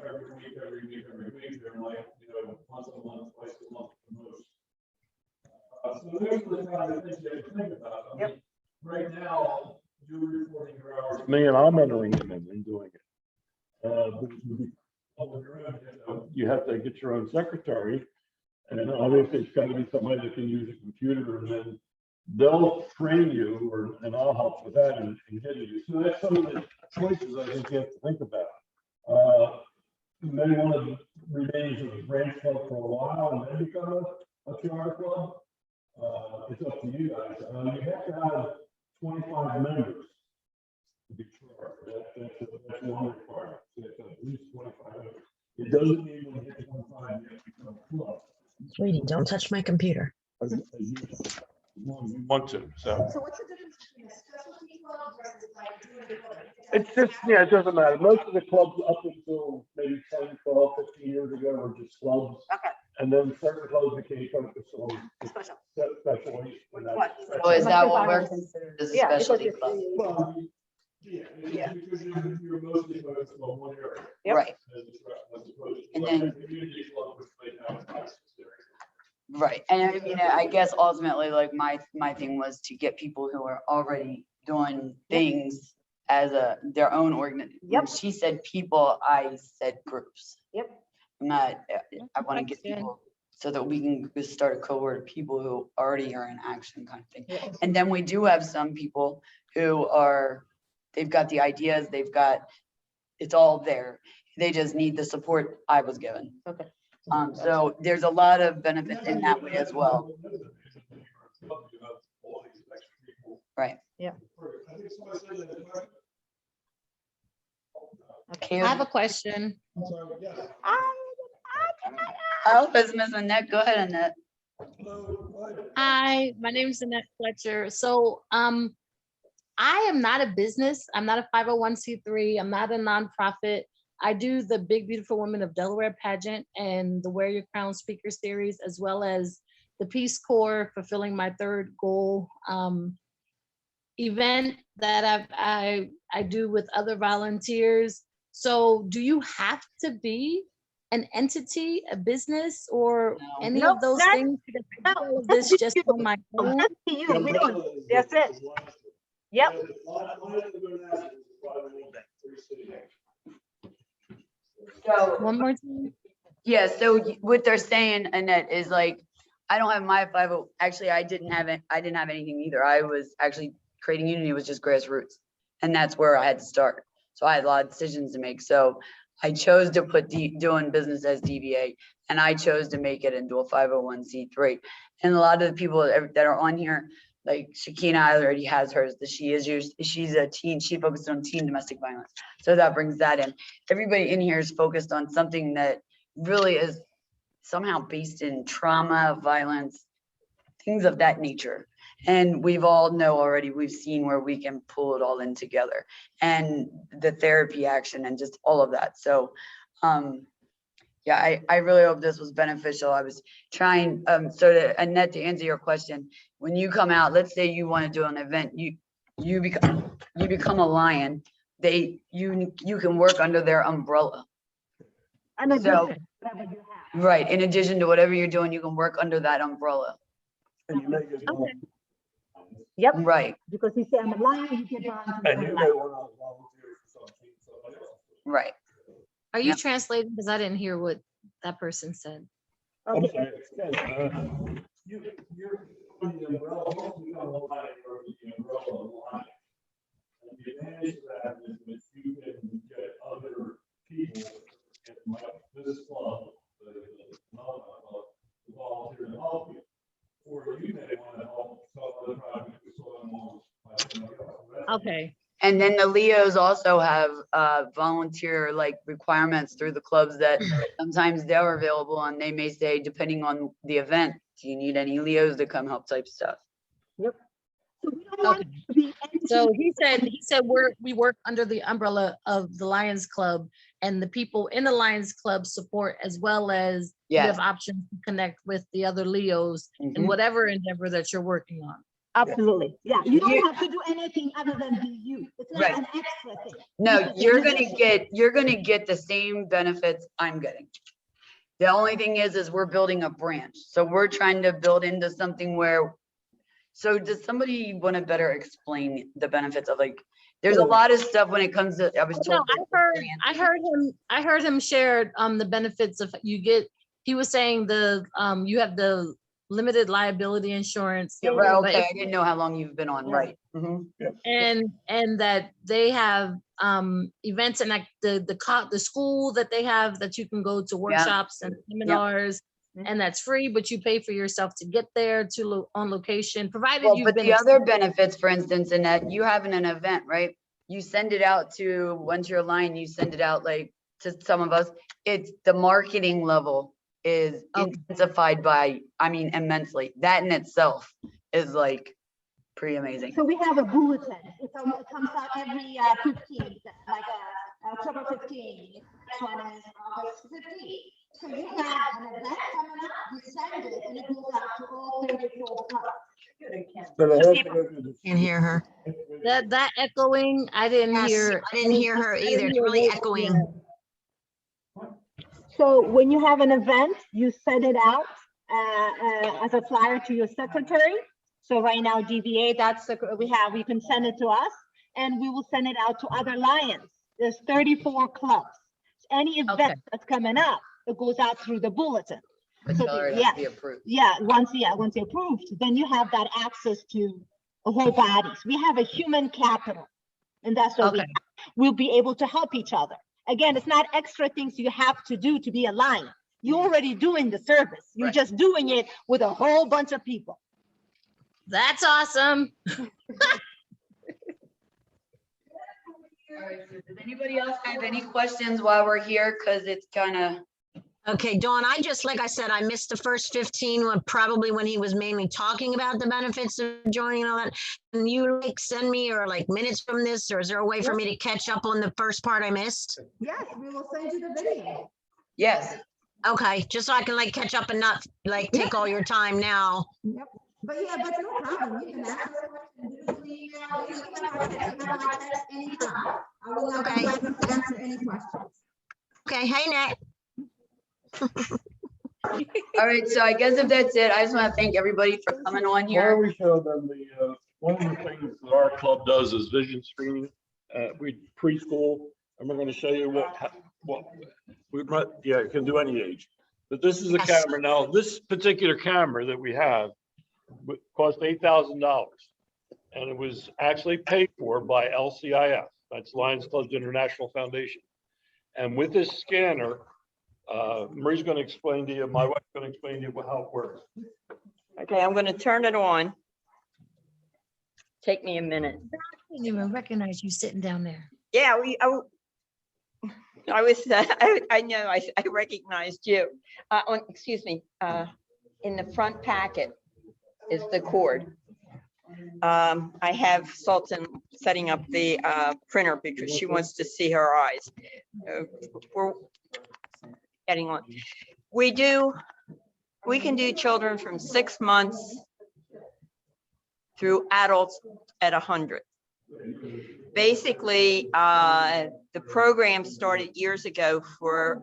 every week. They're like, once a month, twice a month, the most. So those are the kind of things you have to think about. I mean, right now, you're reporting your hours. Me and I'm entering them and doing it. But you have to get your own secretary. And obviously, it's got to be somebody that can use a computer, and then they'll train you, and I'll help with that and get you. So that's some of the choices I think you have to think about. You may want to remain as a branch club for a while and then become a charter club. It's up to you guys. You have to have 25 members to be chartered. That's one requirement. So you have to have at least 25 members. It doesn't mean when you hit 25, you have to become a club. Sweetie, don't touch my computer. As you want to, so. So what's the difference between a specialty club versus like doing it? It's just, it doesn't matter. Most of the clubs up until maybe 10, 12, 15 years ago were just clubs. Okay. And then certain clubs became focused on Special. specialty. What? So is that what we're considered as a Yeah, because specialty it's club? Well, Yeah. because you're mostly focused on one area. Yep. Right, As opposed to And like then- a community club, which may have access to it. right. And I mean, I guess ultimately, like my thing was to get people who are already doing things as their own organization. Yep. She said people, I said groups. Yep. I'm not, I want to get That's good. people so that we can just start a cohort of people who already are in action kind of thing. Yeah. And then we do have some people who they've got the ideas, it's all there. They just need the support I was given. Okay. So there's a lot of benefit in that way as well. Right. Yeah. Okay. I have a question. Oh, it's Miss Annette. Go ahead, Annette. Hi, my name is Annette Fletcher. So I am not a business. I'm not a 501c3. I'm not a nonprofit. I do the Big Beautiful Women of Delaware pageant and the Wear Your Crown speaker series, as well as the Peace Corps, fulfilling my third goal event that I do with other volunteers. So do you have to be an entity, a business, or No. any Nope, of those that's- things? Because I do all of that's this just on my own. That's to you. We don't, that's it. Yep. So, One more time. yeah, so what they're saying, Annette, is like, I don't have my 50, actually, I didn't have anything either. I was actually creating Unity was just grassroots. And that's where I had to start. So I had a lot of decisions to make. So I chose to put doing business as DVA, and I chose to make it into a 501c3. And a lot of the people that are on here, like Shakina already has hers, that she's a teen, she focused on teen domestic violence. So that brings that in. Everybody in here is focused on something that really is somehow based in trauma, violence, things of that nature. And we've all know already, we've seen where we can pull it all in together, and the therapy action and just all of that. So, yeah, I really hope this was beneficial. I was trying, so to Annette, to answer your question, when you come out, let's say you want to do an event, you become a Lion, you can work under their umbrella. So, right, in addition to whatever you're doing, you can work under that umbrella. And you may get Okay. Yep, Right, because you say I'm a lion, you get on to And you the may lion. want to volunteer for something, somebody else. right. Are you Yep. translating? Because I didn't hear what that person said. I'm Okay, sorry, it's Ken. You're on the umbrella, most people don't like the umbrella line. And the advantage of that is that you can get other people, like this club, the Mama Club, to volunteer to help you. Or you may want to help some other project with someone like somebody else. That's- Okay. And then the Leos also have volunteer like requirements through the clubs that sometimes they're available, and they may say, depending on the event, do you need any Leos to come help type stuff? so we don't want to be So he said we work under the umbrella of the Lions Club, and the people in the Lions Club support, as well as you Yes. have options to connect with the other Leos in Mhm. whatever endeavor that you're working on. absolutely, yeah, you You- don't have to do anything other than be you. It's not Right. an extra thing. No, It's you're an gonna addition. get the same benefits I'm getting. The only thing is we're building a branch. So we're trying to build into something where, so does somebody want to better explain the benefits of, like, there's a lot of stuff when it comes to, I was Oh, no, told. I heard him share the benefits of he was saying you have the limited liability insurance. Yeah, right, but okay, if- I didn't know how long you've been on, right? Mhm. and that they have events and like the school that they have that you can go to workshops and seminars, and that's free, but you pay for yourself to get there on location, provided Well, you've but been. the other benefits, for instance, in that you having an event, right? You send it out to, once you're a Lion, you send it out like to some of us. It's the marketing level is Okay. intensified by, I mean, immensely. That in itself is like pretty amazing. So we have a bulletin. It comes out every 15th, like October 15. Next one is August 15. So you have an event coming up, you send it, and it goes out to all 34 clubs. So they have to go through the- Can't hear her. That echoing, I didn't Yes, hear. I didn't hear her either. It's really echoing. So when you have an event, you send it out as a flyer to your secretary. So right now, DVA, you can send it to us, and we will send it out to other Lions. There's 34 clubs. Any Okay. event that's coming up, it goes out through the bulletin. But So it already yeah. has to be approved. Yeah, once you're approved, then you have that access to the whole bodies. We have a human capital, and that's what Okay. we'll be able to help each other. Again, it's not extra things you have to do to be a Lion. You're already doing the service. You're Right. just doing it with a whole bunch of people. That's awesome. All right, so does anybody else have any questions while we're here? Cause it's kind of, Okay, Dawn, like I said, I missed the first 15 probably when he was mainly talking about the benefits of joining and all that. Can you like send me or like minutes from this, or is there a way for me to catch up on the first part I missed? Yes, we will send you the video. yes, Okay, just so I can like catch up and not like take all your time now. But yeah, but no problem. You can ask us questions, do it through email, you can have my text anytime. I will not be able to answer any questions. Okay, hey, Nat. All right, so I guess if that's it, I just want to thank everybody for coming on Why don't here. we show them the, one of the things that our club does is vision screening. We preschool, and we're gonna show you what we might, yeah, you can do any age. But this is a Yes. camera. Now, this particular camera that we have cost $8,000. And it was actually paid for by LCIF. That's Lions Clubs International Foundation. And with this scanner, Marie's gonna explain to you, my wife's gonna explain to you how it works. Okay, I'm gonna turn it on. Take me a minute. I didn't even recognize you sitting down there. Yeah, I was, I know, I recognized you. Excuse me, in the front packet is the cord. I have Sultan setting up the printer because she wants to see her eyes. We're getting on. We can do children from 6 months through adults at 100. Basically, the program started years ago for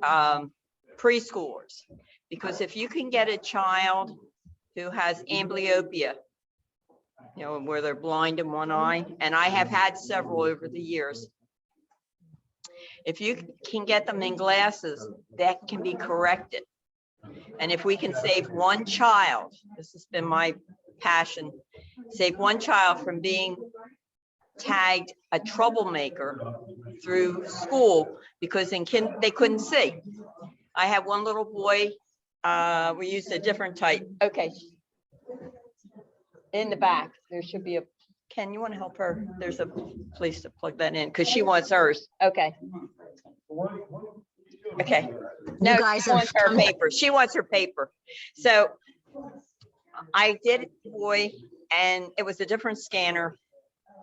preschoolers, because if you can get a child who has amblyopia, you know, where they're blind in one eye, and I have had several over the years. If you can get them in glasses, that can be corrected. And if we can save one child, this has been my passion, save one child from being tagged a troublemaker through school because they couldn't see. I had one little boy, we used a different type. Okay. In the back, there should be Ken, you want to help her? There's a place to plug that in because she wants hers. Okay. Okay. No, guys she have wants her come- paper. She wants her paper. So I did it, boy, and it was a different scanner.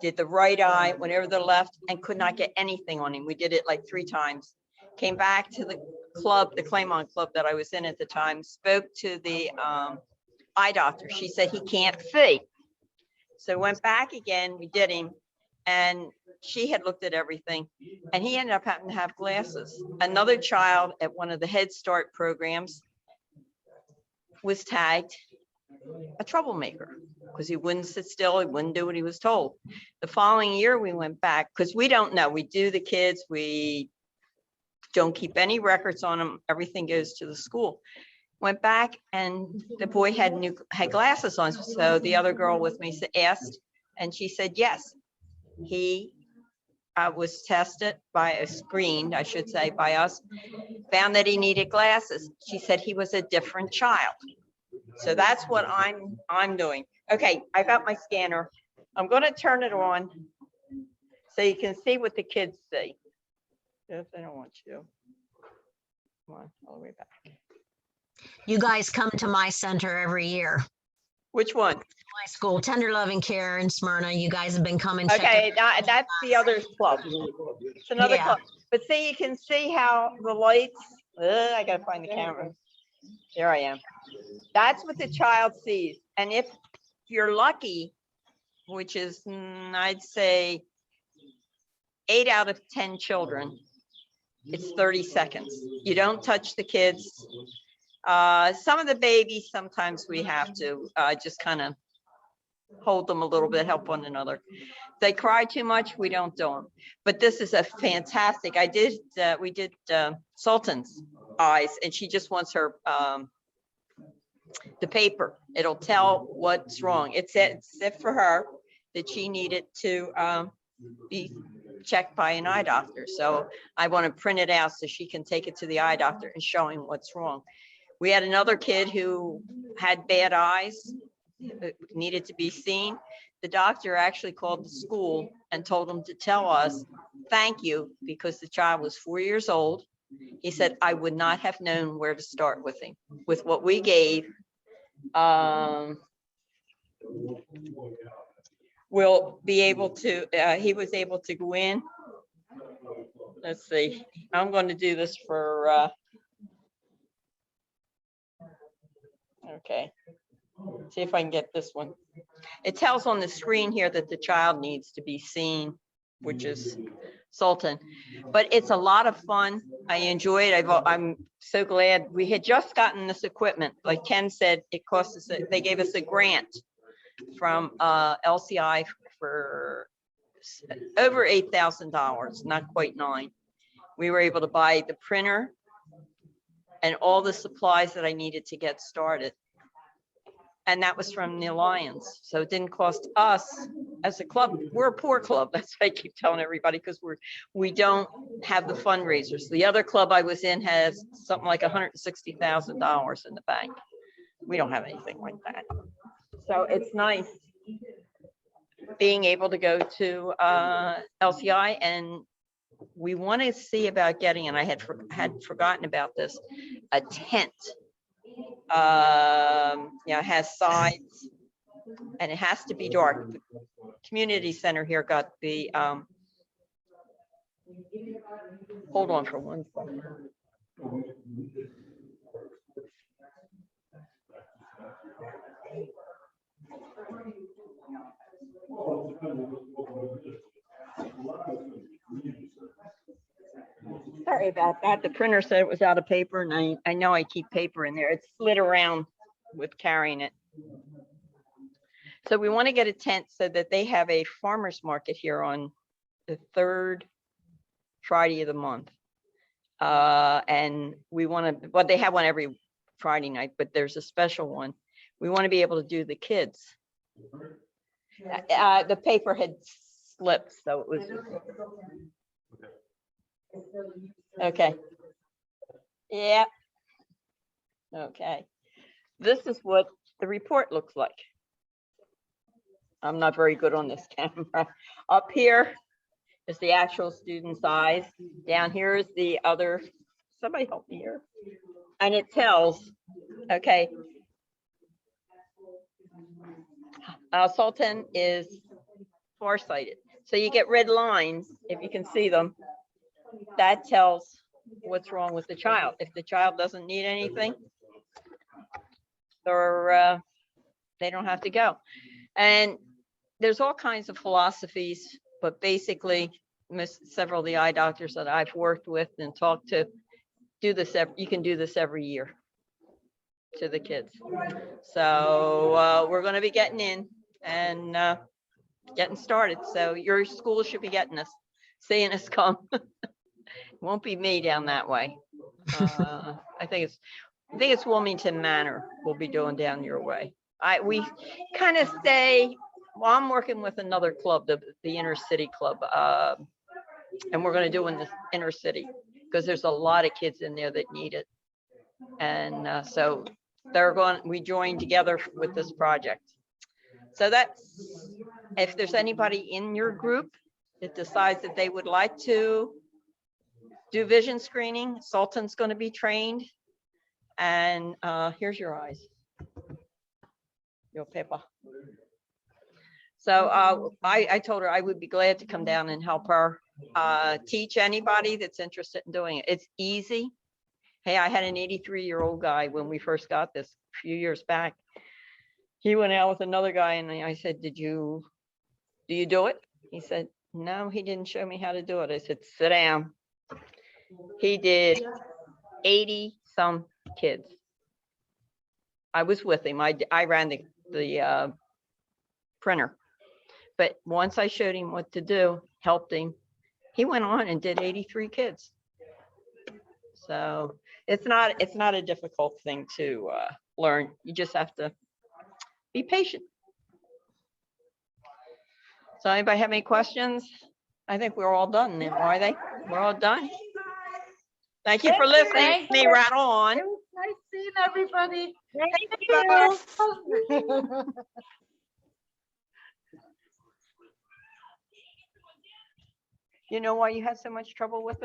Did the right eye, went over the left, and could not get anything on him. We did it like 3 times. Came back to the club, the Claymont club that I was in at the time, spoke to the eye doctor. She said he can't see. So went back again, we did him, and she had looked at everything, and he ended up having to have glasses. Another child at one of the Head Start programs was tagged a troublemaker because he wouldn't sit still, he wouldn't do what he was told. The following year we went back because we don't know. We do the kids, we don't keep any records on them. Everything goes to the school. Went back and the boy had glasses on. So the other girl with me asked, and she said, yes, he was tested by a screen, I should say, by us, found that he needed glasses. She said he was a different child. So that's what I'm doing. Okay, I got my scanner. I'm going to turn it on so you can see what the kids see. If they don't want you. Come on, all the way back. You guys come to my center every year. Which one? My school, Tender Loving Care in Smyrna. You guys have been coming. Okay, that's the other club. It's another Yeah. club. But see, you can see how the lights, I gotta find the camera. Here I am. That's what the child sees. And if you're lucky, which is, I'd say 8 out of 10 children, it's 30 seconds. You don't touch the kids. Some of the babies, sometimes we have to just kind of hold them a little bit, help one another. If they cry too much, we don't do them. But this is a fantastic, we did Sultan's eyes, and she just wants her, the paper. It'll tell what's wrong. It's set for her that she needed to be checked by an eye doctor. So I want to print it out so she can take it to the eye doctor and show him what's wrong. We had another kid who had bad eyes, needed to be seen. The doctor actually called the school and told them to tell us, thank you, because the child was 4 years old. He said, I would not have known where to start with him. With what we gave, we'll be able to, he was able to go in. Let's see, I'm going to do this for, okay. See if I can get this one. It tells on the screen here that the child needs to be seen, which is Sultan. But it's a lot of fun. I enjoy it. I'm so glad we had just gotten this equipment. Like Ken said, it cost us, they gave us a grant from LCI for over $8,000, not quite 9. We were able to buy the printer and all the supplies that I needed to get started. And that was from the Lions. So it didn't cost us as a club. We're a poor club. That's what I keep telling everybody, because we don't have the fundraisers. The other club I was in has something like $160,000 in the bank. We don't have anything like that. So it's nice being able to go to LCI, and we want to see about getting, and I had forgotten about this, a tent. Yeah, it has sides and it has to be dark. The community center here got the hold on for 1 second. Sorry about that. The printer said it was out of paper, and I know I keep paper in there. It slid around with carrying it. So we want to get a tent so that they have a farmer's market here on the 3rd Friday of the month. And we want to, well, they have one every Friday night, but there's a special one. We want to be able to do the kids. The paper had slipped, so it was. Okay. Yeah. Okay. This is what the report looks like. I'm not very good on this camera. Up here is the actual student size. Down here is the other. Somebody help me here. And it tells, okay. Sultan is farsighted. So you get red lines, if you can see them. That tells what's wrong with the child. If the child doesn't need anything, or they don't have to go. And there's all kinds of philosophies, but basically several of the eye doctors that I've worked with and talked to do this. You can do this every year to the kids. So we're going to be getting in and getting started. So your school should be getting us, seeing us come. Won't be me down that way. I think it's Wilmington Manor we'll be doing down your way. We kind of stay. Well, I'm working with another club, the inner city club, and we're going to do in the inner city because there's a lot of kids in there that need it, and so we join together with this project. So that's, if there's anybody in your group that decides that they would like to do vision screening, Sultan's going to be trained. And here's your eyes. Your paper. So I told her I would be glad to come down and help her teach anybody that's interested in doing it. It's easy. Hey, I had an 83-year-old guy when we first got this a few years back. He went out with another guy and I said, do you do it? He said, no, he didn't show me how to do it. I said, sit down. He did 80 some kids. I was with him. I ran the printer, but once I showed him what to do, helped him, he went on and did 83 kids. So it's not a difficult thing to learn. You just have to be patient. So anybody have any questions? I think we're all done then, are they? We're all done. Thank you for listening to me rattle on. It was nice seeing everybody. Thank you. You know why you had so much trouble with it?